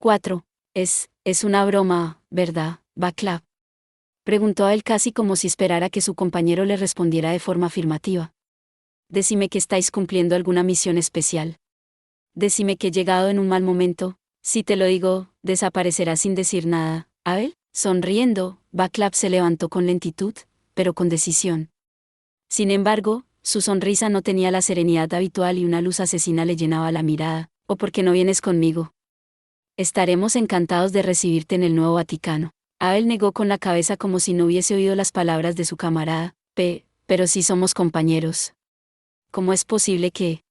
4. Es una broma, ¿verdad, Václav? Preguntó a él casi como si esperara que su compañero le respondiera de forma afirmativa. Decime que estáis cumpliendo alguna misión especial. Decime que he llegado en un mal momento. Si te lo digo, desaparecerás sin decir nada. Abel, sonriendo, Václav se levantó con lentitud, pero con decisión. Sin embargo, su sonrisa no tenía la serenidad habitual y una luz asesina le llenaba la mirada. ¿O por qué no vienes conmigo? Estaremos encantados de recibirte en el nuevo Vaticano. Abel negó con la cabeza como si no hubiese oído las palabras de su camarada. Pero si somos compañeros. ¿Cómo es posible que...?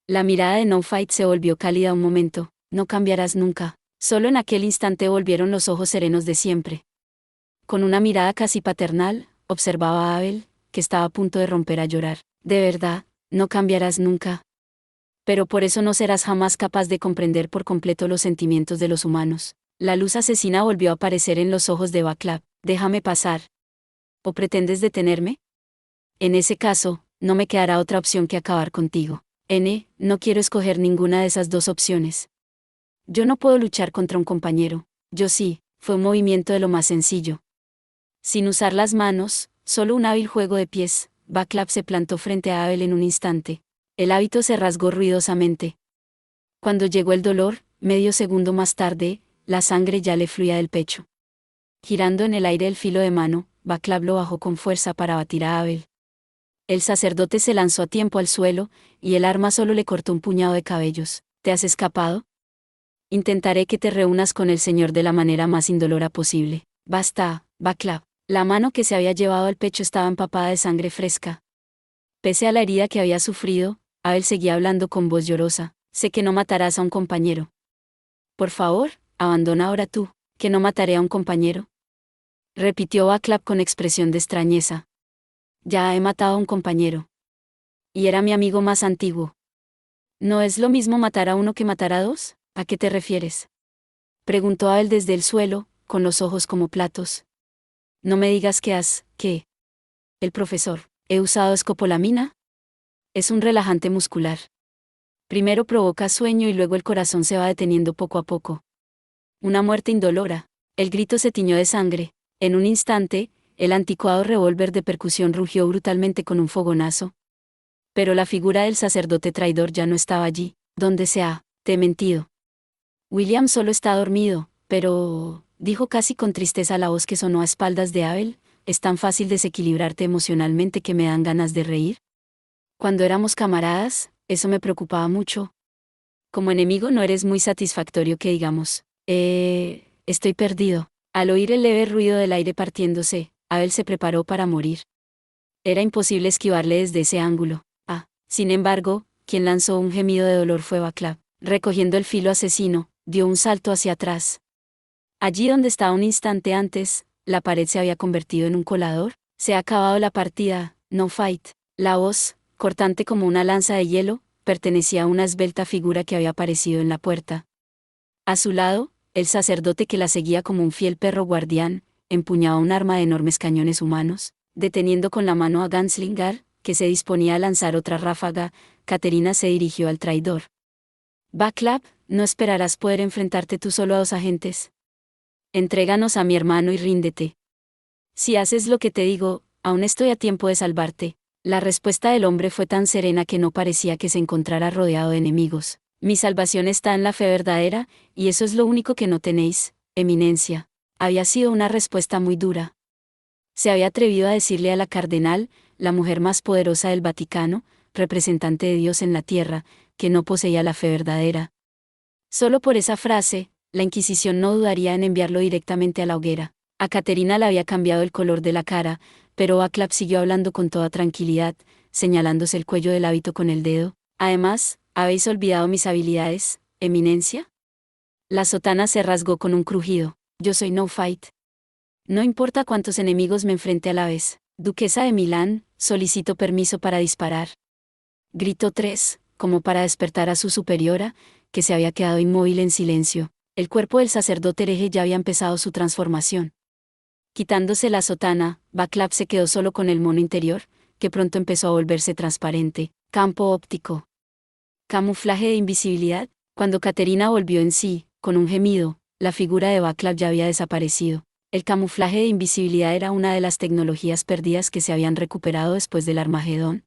La mirada de No Fight se volvió cálida un momento. No cambiarás nunca. Solo en aquel instante volvieron los ojos serenos de siempre. Con una mirada casi paternal, observaba a Abel, que estaba a punto de romper a llorar. De verdad, no cambiarás nunca. Pero por eso no serás jamás capaz de comprender por completo los sentimientos de los humanos. La luz asesina volvió a aparecer en los ojos de Václav. Déjame pasar. ¿O pretendes detenerme? En ese caso, no me quedará otra opción que acabar contigo. No quiero escoger ninguna de esas dos opciones. Yo no puedo luchar contra un compañero. Yo sí, fue un movimiento de lo más sencillo. Sin usar las manos, solo un hábil juego de pies, Václav se plantó frente a Abel en un instante. El hábito se rasgó ruidosamente. Cuando llegó el dolor, medio segundo más tarde, la sangre ya le fluía del pecho. Girando en el aire el filo de mano, Václav lo bajó con fuerza para abatir a Abel. El sacerdote se lanzó a tiempo al suelo, y el arma solo le cortó un puñado de cabellos. ¿Te has escapado? Intentaré que te reúnas con el Señor de la manera más indolora posible. Basta, Václav. La mano que se había llevado al pecho estaba empapada de sangre fresca. Pese a la herida que había sufrido, Abel seguía hablando con voz llorosa. Sé que no matarás a un compañero. Por favor, abandona ahora tú, que no mataré a un compañero. Repitió Václav con expresión de extrañeza. Ya he matado a un compañero. Y era mi amigo más antiguo. ¿No es lo mismo matar a uno que matar a dos? ¿A qué te refieres? Preguntó Abel desde el suelo, con los ojos como platos. No me digas ¿qué? El profesor, ¿he usado escopolamina? Es un relajante muscular. Primero provoca sueño y luego el corazón se va deteniendo poco a poco. Una muerte indolora. El grito se tiñó de sangre. En un instante, el anticuado revólver de percusión rugió brutalmente con un fogonazo. Pero la figura del sacerdote traidor ya no estaba allí. ¿Dónde te he mentido? William solo está dormido, pero... dijo casi con tristeza la voz que sonó a espaldas de Abel, es tan fácil desequilibrarte emocionalmente que me dan ganas de reír. Cuando éramos camaradas, eso me preocupaba mucho. Como enemigo no eres muy satisfactorio que digamos. Estoy perdido. Al oír el leve ruido del aire partiéndose, Abel se preparó para morir. Era imposible esquivarle desde ese ángulo. Sin embargo, quien lanzó un gemido de dolor fue Václav. Recogiendo el filo asesino, dio un salto hacia atrás. Allí donde estaba un instante antes, la pared se había convertido en un colador. Se ha acabado la partida, No Fight. La voz, cortante como una lanza de hielo, pertenecía a una esbelta figura que había aparecido en la puerta. A su lado, el sacerdote que la seguía como un fiel perro guardián, empuñaba un arma de enormes cañones humanos, deteniendo con la mano a Ganslingar, que se disponía a lanzar otra ráfaga. Caterina se dirigió al traidor. Václav, ¿no esperarás poder enfrentarte tú solo a dos agentes? Entréganos a mi hermano y ríndete. Si haces lo que te digo, aún estoy a tiempo de salvarte. La respuesta del hombre fue tan serena que no parecía que se encontrara rodeado de enemigos. Mi salvación está en la fe verdadera, y eso es lo único que no tenéis, eminencia. Había sido una respuesta muy dura. Se había atrevido a decirle a la cardenal, la mujer más poderosa del Vaticano, representante de Dios en la tierra, que no poseía la fe verdadera. Solo por esa frase, la Inquisición no dudaría en enviarlo directamente a la hoguera. A Caterina le había cambiado el color de la cara, pero Václav siguió hablando con toda tranquilidad, señalándose el cuello del hábito con el dedo. Además, ¿habéis olvidado mis habilidades, eminencia? La sotana se rasgó con un crujido. Yo soy No Fight. No importa cuántos enemigos me enfrente a la vez. Duquesa de Milán, solicito permiso para disparar. Gritó como para despertar a su superiora, que se había quedado inmóvil en silencio. El cuerpo del sacerdote hereje ya había empezado su transformación. Quitándose la sotana, Václav se quedó solo con el mono interior, que pronto empezó a volverse transparente. Campo óptico. Camuflaje de invisibilidad. Cuando Caterina volvió en sí, Con un gemido, la figura de Václav ya había desaparecido. El camuflaje de invisibilidad era una de las tecnologías perdidas que se habían recuperado después del Armagedón.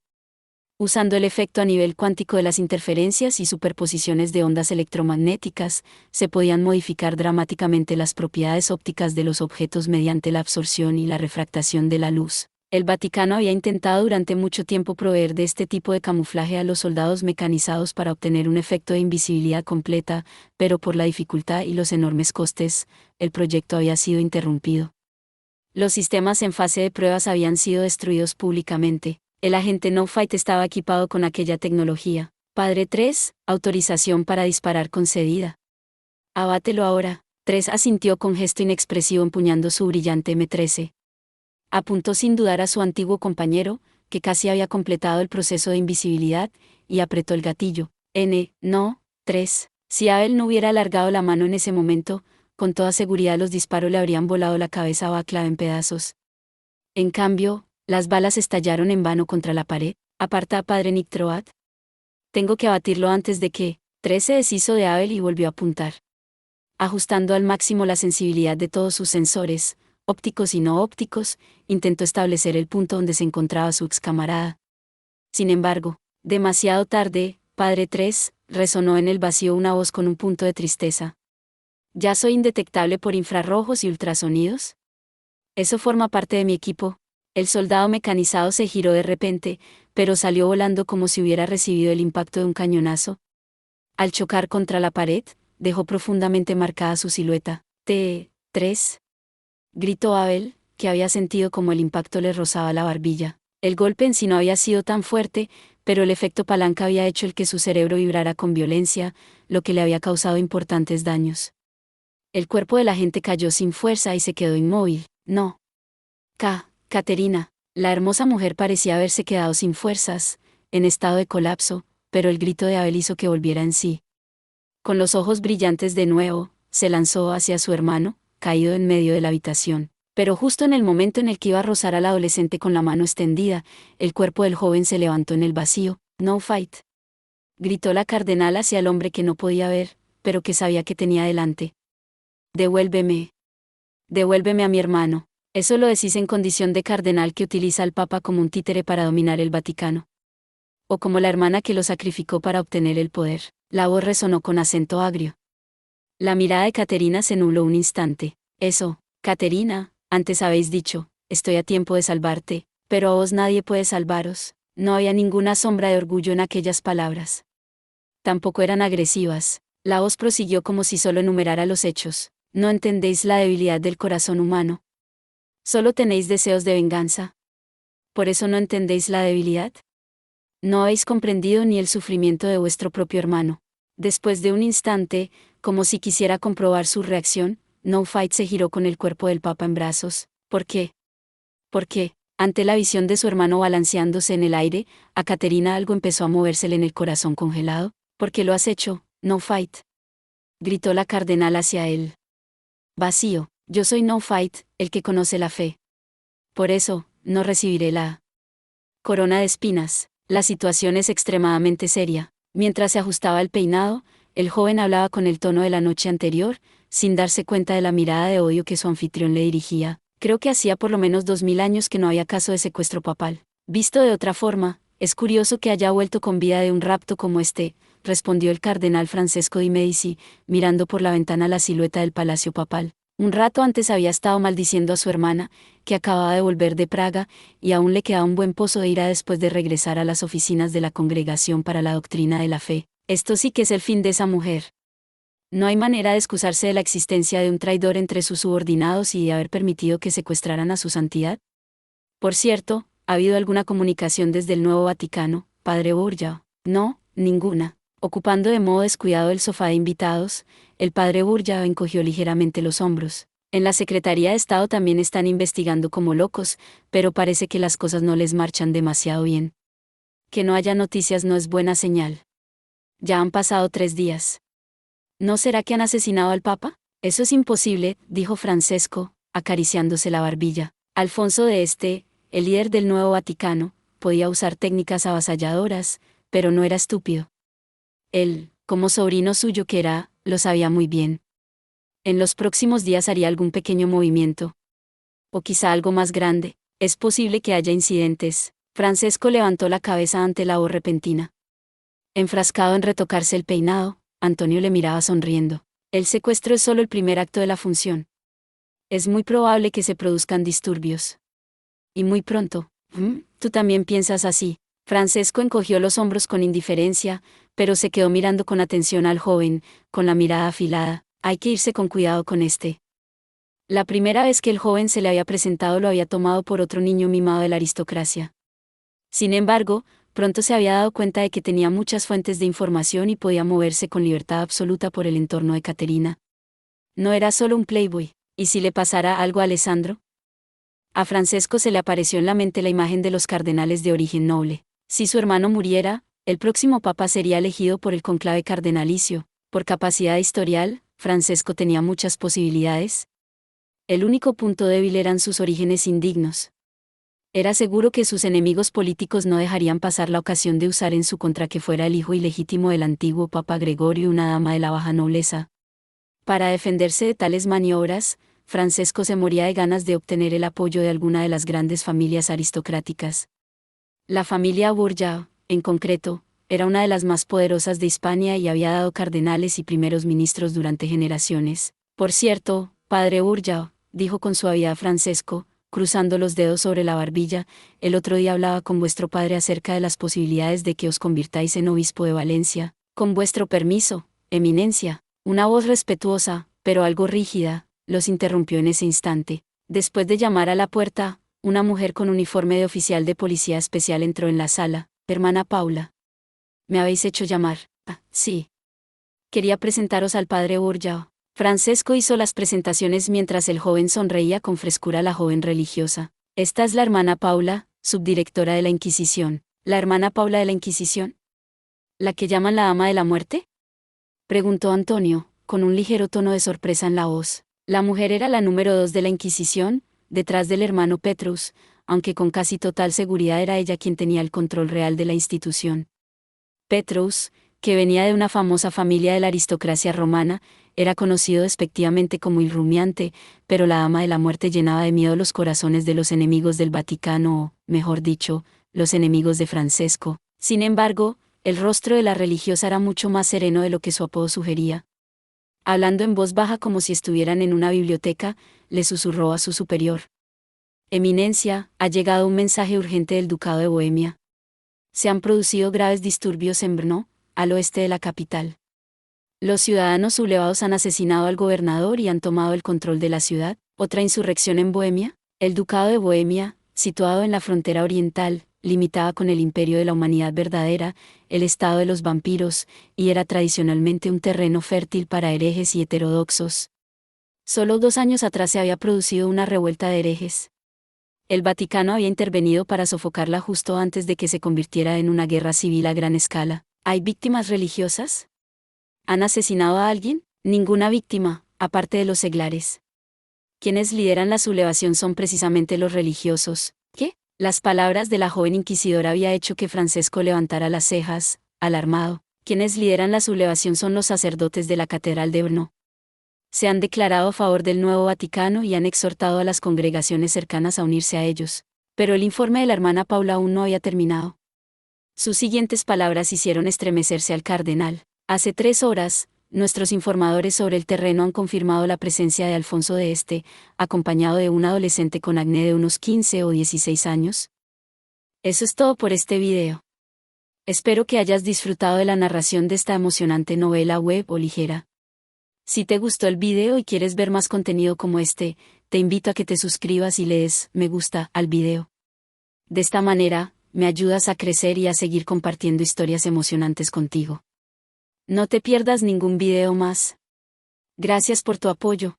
Usando el efecto a nivel cuántico de las interferencias y superposiciones de ondas electromagnéticas, se podían modificar dramáticamente las propiedades ópticas de los objetos mediante la absorción y la refractación de la luz. El Vaticano había intentado durante mucho tiempo proveer de este tipo de camuflaje a los soldados mecanizados para obtener un efecto de invisibilidad completa, pero por la dificultad y los enormes costes, el proyecto había sido interrumpido. Los sistemas en fase de pruebas habían sido destruidos públicamente. El agente No Fight estaba equipado con aquella tecnología. Padre 3, autorización para disparar concedida. Abátelo ahora. 3 asintió con gesto inexpresivo empuñando su brillante M13. Apuntó sin dudar a su antiguo compañero, que casi había completado el proceso de invisibilidad, y apretó el gatillo. No, 3. Si Abel no hubiera alargado la mano en ese momento, con toda seguridad los disparos le habrían volado la cabeza a Václav en pedazos. En cambio, las balas estallaron en vano contra la pared. Aparta a padre Nick Troat. Tengo que abatirlo antes de que. 3 se deshizo de Abel y volvió a apuntar. Ajustando al máximo la sensibilidad de todos sus sensores, ópticos y no ópticos, intentó establecer el punto donde se encontraba su ex camarada. Sin embargo, demasiado tarde, padre 3, resonó en el vacío una voz con un punto de tristeza. ¿Ya soy indetectable por infrarrojos y ultrasonidos? Eso forma parte de mi equipo. El soldado mecanizado se giró de repente, pero salió volando como si hubiera recibido el impacto de un cañonazo. Al chocar contra la pared, dejó profundamente marcada su silueta. T3. Gritó Abel, que había sentido como el impacto le rozaba la barbilla. El golpe en sí no había sido tan fuerte, pero el efecto palanca había hecho el que su cerebro vibrara con violencia, lo que le había causado importantes daños. El cuerpo de la gente cayó sin fuerza y se quedó inmóvil. No. Caterina. La hermosa mujer parecía haberse quedado sin fuerzas, en estado de colapso, pero el grito de Abel hizo que volviera en sí. Con los ojos brillantes de nuevo, se lanzó hacia su hermano, caído en medio de la habitación. Pero justo en el momento en el que iba a rozar al adolescente con la mano extendida, el cuerpo del joven se levantó en el vacío. No fight. Gritó la cardenal hacia el hombre que no podía ver, pero que sabía que tenía delante. Devuélveme. Devuélveme a mi hermano. Eso lo decís en condición de cardenal que utiliza al Papa como un títere para dominar el Vaticano. O como la hermana que lo sacrificó para obtener el poder. La voz resonó con acento agrio. La mirada de Caterina se nubló un instante. Eso, Caterina, antes habéis dicho, estoy a tiempo de salvarte, pero a vos nadie puede salvaros. No había ninguna sombra de orgullo en aquellas palabras. Tampoco eran agresivas. La voz prosiguió como si solo enumerara los hechos. No entendéis la debilidad del corazón humano. Solo tenéis deseos de venganza. ¿Por eso no entendéis la debilidad? No habéis comprendido ni el sufrimiento de vuestro propio hermano. Después de un instante, como si quisiera comprobar su reacción, No Fight se giró con el cuerpo del Papa en brazos. ¿Por qué? Porque, ante la visión de su hermano balanceándose en el aire, a Caterina algo empezó a movérsele en el corazón congelado. ¿Por qué lo has hecho, No Fight? Gritó la cardenal hacia él. Vacío. Yo soy No Fight, el que conoce la fe. Por eso, no recibiré la corona de espinas. La situación es extremadamente seria. Mientras se ajustaba el peinado, el joven hablaba con el tono de la noche anterior, sin darse cuenta de la mirada de odio que su anfitrión le dirigía. Creo que hacía por lo menos 2000 años que no había caso de secuestro papal. Visto de otra forma, es curioso que haya vuelto con vida de un rapto como este, respondió el cardenal Francesco di Medici, mirando por la ventana la silueta del palacio papal. Un rato antes había estado maldiciendo a su hermana, que acababa de volver de Praga, y aún le quedaba un buen pozo de ira después de regresar a las oficinas de la Congregación para la Doctrina de la Fe. Esto sí que es el fin de esa mujer. No hay manera de excusarse de la existencia de un traidor entre sus subordinados y de haber permitido que secuestraran a su santidad. Por cierto, ¿ha habido alguna comunicación desde el Nuevo Vaticano, padre Borgia? No, ninguna. Ocupando de modo descuidado el sofá de invitados, el padre Borgia encogió ligeramente los hombros. En la Secretaría de Estado también están investigando como locos, pero parece que las cosas no les marchan demasiado bien. Que no haya noticias no es buena señal. Ya han pasado 3 días. ¿No será que han asesinado al Papa? Eso es imposible, dijo Francesco, acariciándose la barbilla. Alfonso de el líder del Nuevo Vaticano, podía usar técnicas avasalladoras, pero no era estúpido. Él, como sobrino suyo que era, lo sabía muy bien. En los próximos días haría algún pequeño movimiento. O quizá algo más grande. Es posible que haya incidentes. Francesco levantó la cabeza ante la voz repentina. Enfrascado en retocarse el peinado, Antonio le miraba sonriendo. El secuestro es solo el primer acto de la función. Es muy probable que se produzcan disturbios. Y muy pronto. Tú también piensas así. Francesco encogió los hombros con indiferencia, pero se quedó mirando con atención al joven, con la mirada afilada. Hay que irse con cuidado con este. La primera vez que el joven se le había presentado lo había tomado por otro niño mimado de la aristocracia. Sin embargo, pronto se había dado cuenta de que tenía muchas fuentes de información y podía moverse con libertad absoluta por el entorno de Caterina. No era solo un playboy. ¿Y si le pasara algo a Alessandro? A Francesco se le apareció en la mente la imagen de los cardenales de origen noble. Si su hermano muriera, el próximo papa sería elegido por el conclave cardenalicio. Por capacidad historial, Francesco tenía muchas posibilidades. El único punto débil eran sus orígenes indignos. Era seguro que sus enemigos políticos no dejarían pasar la ocasión de usar en su contra que fuera el hijo ilegítimo del antiguo Papa Gregorio y una dama de la baja nobleza. Para defenderse de tales maniobras, Francesco se moría de ganas de obtener el apoyo de alguna de las grandes familias aristocráticas. La familia Borgia, en concreto, era una de las más poderosas de Hispania y había dado cardenales y primeros ministros durante generaciones. Por cierto, padre Borgia, dijo con suavidad Francesco, cruzando los dedos sobre la barbilla, el otro día hablaba con vuestro padre acerca de las posibilidades de que os convirtáis en obispo de Valencia. Con vuestro permiso, eminencia. Una voz respetuosa, pero algo rígida, los interrumpió en ese instante. Después de llamar a la puerta, una mujer con uniforme de oficial de policía especial entró en la sala. Hermana Paula. ¿Me habéis hecho llamar? Sí. Quería presentaros al padre Borgia. Francesco hizo las presentaciones mientras el joven sonreía con frescura a la joven religiosa. Esta es la hermana Paula, subdirectora de la Inquisición. ¿La hermana Paula de la Inquisición? ¿La que llaman la Dama de la Muerte? Preguntó Antonio, con un ligero tono de sorpresa en la voz. La mujer era la número 2 de la Inquisición, detrás del hermano Petrus, aunque con casi total seguridad era ella quien tenía el control real de la institución. Petrus, que venía de una famosa familia de la aristocracia romana, era conocido despectivamente como el rumiante, pero la Dama de la Muerte llenaba de miedo los corazones de los enemigos del Vaticano o, mejor dicho, los enemigos de Francesco. Sin embargo, el rostro de la religiosa era mucho más sereno de lo que su apodo sugería. Hablando en voz baja como si estuvieran en una biblioteca, le susurró a su superior. Eminencia, ha llegado un mensaje urgente del Ducado de Bohemia. Se han producido graves disturbios en Brno, al oeste de la capital. Los ciudadanos sublevados han asesinado al gobernador y han tomado el control de la ciudad. ¿Otra insurrección en Bohemia? El Ducado de Bohemia, situado en la frontera oriental, limitaba con el imperio de la humanidad verdadera, el estado de los vampiros, y era tradicionalmente un terreno fértil para herejes y heterodoxos. Solo 2 años atrás se había producido una revuelta de herejes. El Vaticano había intervenido para sofocarla justo antes de que se convirtiera en una guerra civil a gran escala. ¿Hay víctimas religiosas? ¿Han asesinado a alguien? Ninguna víctima, aparte de los seglares. Quienes lideran la sublevación son precisamente los religiosos. ¿Qué? Las palabras de la joven inquisidora había hecho que Francesco levantara las cejas, alarmado. Quienes lideran la sublevación son los sacerdotes de la Catedral de Brno. Se han declarado a favor del nuevo Vaticano y han exhortado a las congregaciones cercanas a unirse a ellos. Pero el informe de la hermana Paula aún no había terminado. Sus siguientes palabras hicieron estremecerse al cardenal. Hace 3 horas, nuestros informadores sobre el terreno han confirmado la presencia de Alfonso de Este, acompañado de un adolescente con acné de unos 15 o 16 años. Eso es todo por este video. Espero que hayas disfrutado de la narración de esta emocionante novela web o ligera. Si te gustó el video y quieres ver más contenido como este, te invito a que te suscribas y le des me gusta al video. De esta manera, me ayudas a crecer y a seguir compartiendo historias emocionantes contigo. No te pierdas ningún video más. Gracias por tu apoyo.